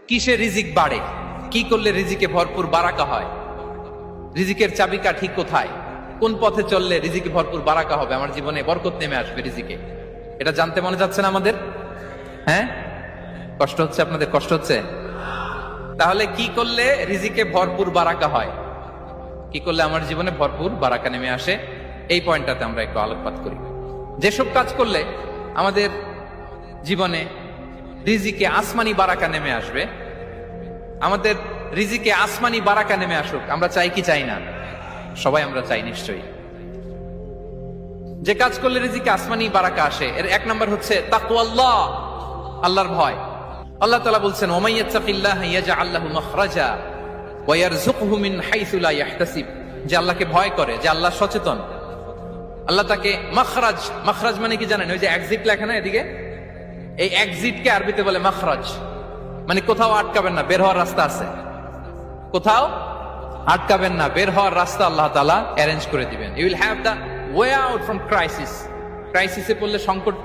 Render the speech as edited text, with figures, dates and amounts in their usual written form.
কিসে রিজিক বাড়ে, কি করলে রিজিকে ভরপুর বারাকা হয়, রিজিকের চাবিকাঠি কোথায়, কোন পথে চললে রিজিকে ভরপুর বারাকা হবে, আমার জীবনে বরকত নেমে আসবে রিজিকে, এটা জানতে মনে যাচ্ছে না আমাদের? হ্যাঁ, কষ্ট হচ্ছে আপনাদের? কষ্ট হচ্ছে? তাহলে কি করলে রিজিকে ভরপুর বারাকা হয়, কি করলে আমার জীবনে ভরপুর বারাকা নেমে আসে, এই পয়েন্টটাতে আমরা একটু আলোকপাত করি। যেসব কাজ করলে আমাদের জীবনে রিজিকে আসমানি বারাকা নেমে আসবে, আমাদের রিজিকে আসমানি বারাকা নেমে আসুক, আমরা চাই কি চাই না? সবাই আমরা চাই নিশ্চয়ই। যে কাজ করলে রিজিকে আসমানি বারাকা আসে, এর এক নাম্বার হচ্ছে তাকওয়াল্লাহ, আল্লাহর ভয়। আল্লাহ তাআলা বলছেন, ওয়া মাইয়াত্তাকিল্লাহা ইয়াজআল লাহু মাখরাজা ওয়া ইয়ারযুকহু মিন হাইসু লা ইয়াহতাসিব। যে আল্লাহকে ভয় করে, যে আল্লাহ সচেতন, আল্লাহ তাকে মাখরাজ, মাখরাজ মানে কি জানেন? ওই যে এক্সিট লেখা না এদিকে, এই এক্সিটকে আরবিতে বলে মাখরাজ, মানে কোথাও আটকাবেন না, বের হওয়ার রাস্তা আছে, কোথাও আটকাবেন না, বের হওয়ার রাস্তা আল্লাহ তাআলা অ্যারেঞ্জ করে দিবেন। You will have the way out from crisis. ক্রাইসিসে পড়লে, সংকট